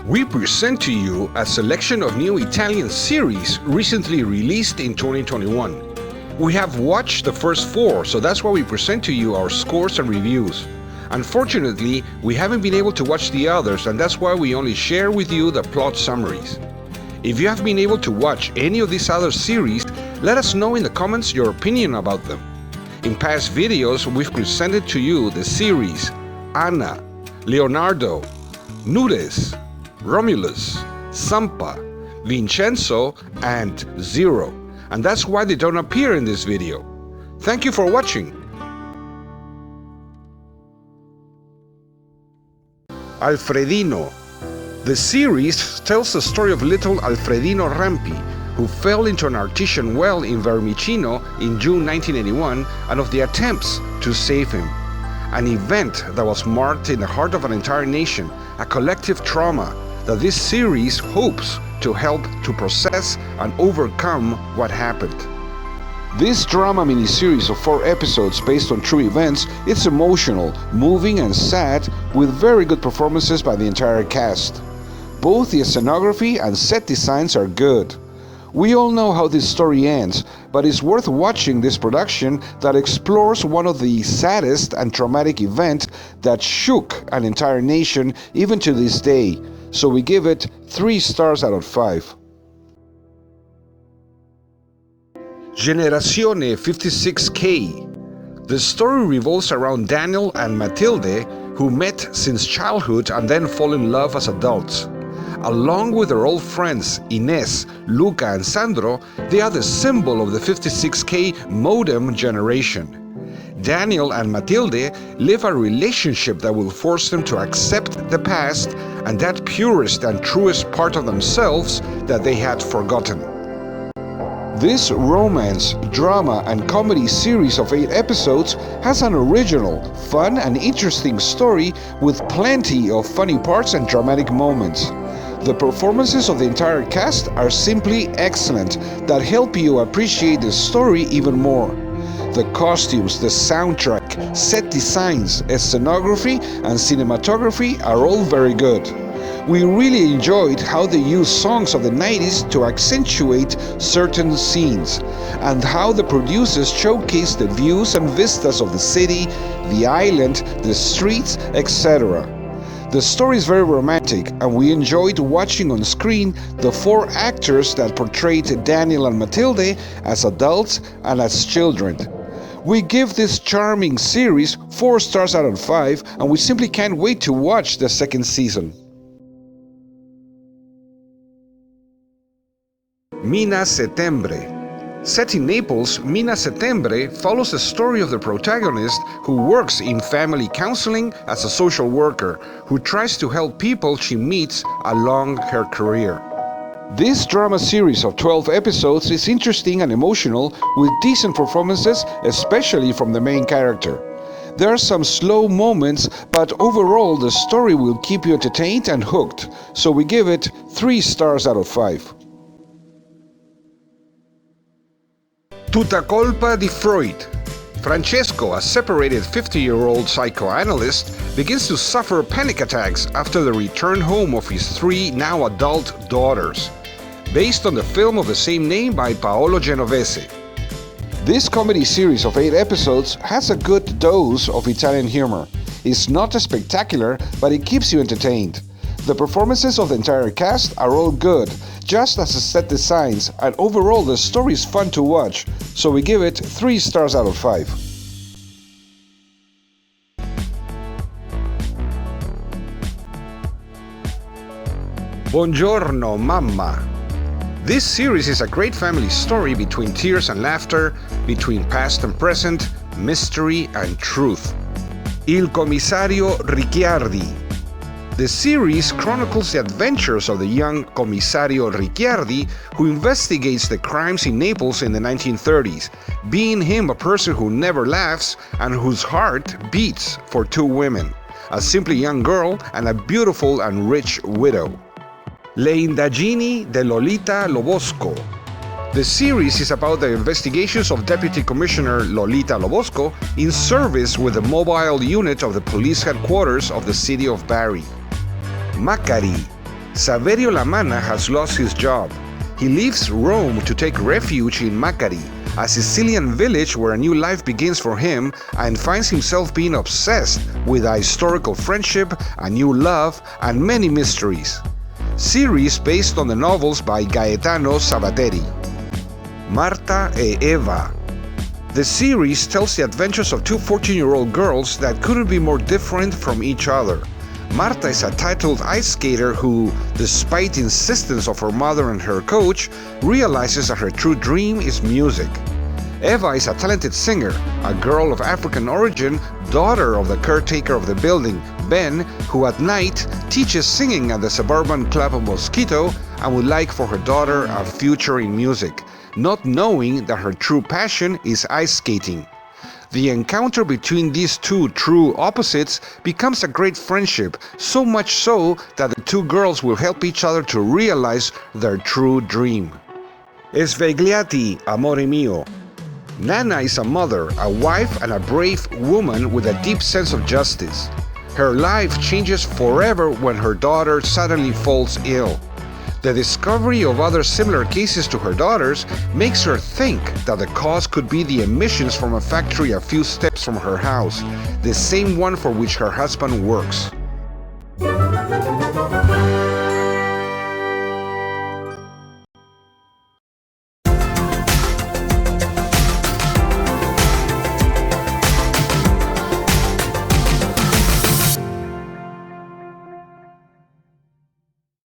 We present to you a selection of new Italian series recently released in 2021. We have watched the first 4, so that's why we present to you our scores and reviews. Unfortunately, we haven't been able to watch the others, and that's why we only share with you the plot summaries. If you have been able to watch any of these other series, let us know in the comments your opinion about them. In past videos, we've presented to you the series Anna, Leonardo, Nudes, Romulus, Sampa, Vincenzo and Zero, and that's why they don't appear in this video. Thank you for watching. Alfredino. The series tells the story of little Alfredino Rampi, who fell into an artesian well in Vermicino in June 1981, and of the attempts to save him. An event that was marked in the heart of an entire nation, a collective trauma that this series hopes to help to process and overcome what happened. This drama miniseries of 4 episodes based on true events is emotional, moving and sad, with very good performances by the entire cast. Both the scenography and set designs are good. We all know how this story ends, but it's worth watching this production that explores one of the saddest and traumatic events that shook an entire nation even to this day. So we give it 3 stars out of 5. Generazione 56K. The story revolves around Daniel and Matilde, who met since childhood and then fall in love as adults. Along with their old friends Ines, Luca and Sandro, they are the symbol of the 56K modem generation. Daniel and Matilde live a relationship that will force them to accept the past and that purest and truest part of themselves that they had forgotten. This romance, drama and comedy series of 8 episodes has an original, fun and interesting story with plenty of funny parts and dramatic moments. The performances of the entire cast are simply excellent that help you appreciate the story even more. The costumes, the soundtrack, set designs, scenography and cinematography are all very good. We really enjoyed how they used songs of the 90s to accentuate certain scenes, and how the producers showcased the views and vistas of the city, the island, the streets, etc. The story is very romantic, and we enjoyed watching on screen the 4 actors that portrayed Daniel and Matilde as adults and as children. We give this charming series 4 stars out of 5, and we simply can't wait to watch the second season. Mina Settembre. Set in Naples, Mina Settembre follows the story of the protagonist who works in family counseling as a social worker, who tries to help people she meets along her career. This drama series of 12 episodes is interesting and emotional, with decent performances, especially from the main character. There are some slow moments, but overall the story will keep you entertained and hooked, so we give it 3 stars out of 5. Tutta colpa di Freud. Francesco, a separated 50-year-old psychoanalyst, begins to suffer panic attacks after the return home of his 3 now adult daughters, based on the film of the same name by Paolo Genovese. This comedy series of 8 episodes has a good dose of Italian humor. It's not spectacular, but it keeps you entertained. The performances of the entire cast are all good, just as the set designs, and overall the story is fun to watch, so we give it 3 stars out of 5. Buongiorno, Mamma. This series is a great family story between tears and laughter, between past and present, mystery and truth. Il commissario Ricciardi. The series chronicles the adventures of the young Commissario Ricciardi, who investigates the crimes in Naples in the 1930s, being him a person who never laughs and whose heart beats for 2 women, a simply young girl and a beautiful and rich widow. Le indagini de Lolita Lobosco. The series is about the investigations of Deputy Commissioner Lolita Lobosco in service with the mobile unit of the police headquarters of the city of Bari. Macari. Saverio Lamana has lost his job. He leaves Rome to take refuge in Macari, a Sicilian village where a new life begins for him, and finds himself being obsessed with a historical friendship, a new love, and many mysteries. Series based on the novels by Gaetano Sabateri. Marta e Eva. The series tells the adventures of two 14-year-old girls that couldn't be more different from each other. Marta is a titled ice skater who, despite insistence of her mother and her coach, realizes that her true dream is music. Eva is a talented singer, a girl of African origin, daughter of the caretaker of the building, Ben, who at night teaches singing at the suburban club of Mosquito and would like for her daughter a future in music, not knowing that her true passion is ice skating. The encounter between these two true opposites becomes a great friendship, so much so that the two girls will help each other to realize their true dream. Svegliati, amore mio. Nana is a mother, a wife, and a brave woman with a deep sense of justice. Her life changes forever when her daughter suddenly falls ill. The discovery of other similar cases to her daughters makes her think that the cause could be the emissions from a factory a few steps from her house, the same one for which her husband works.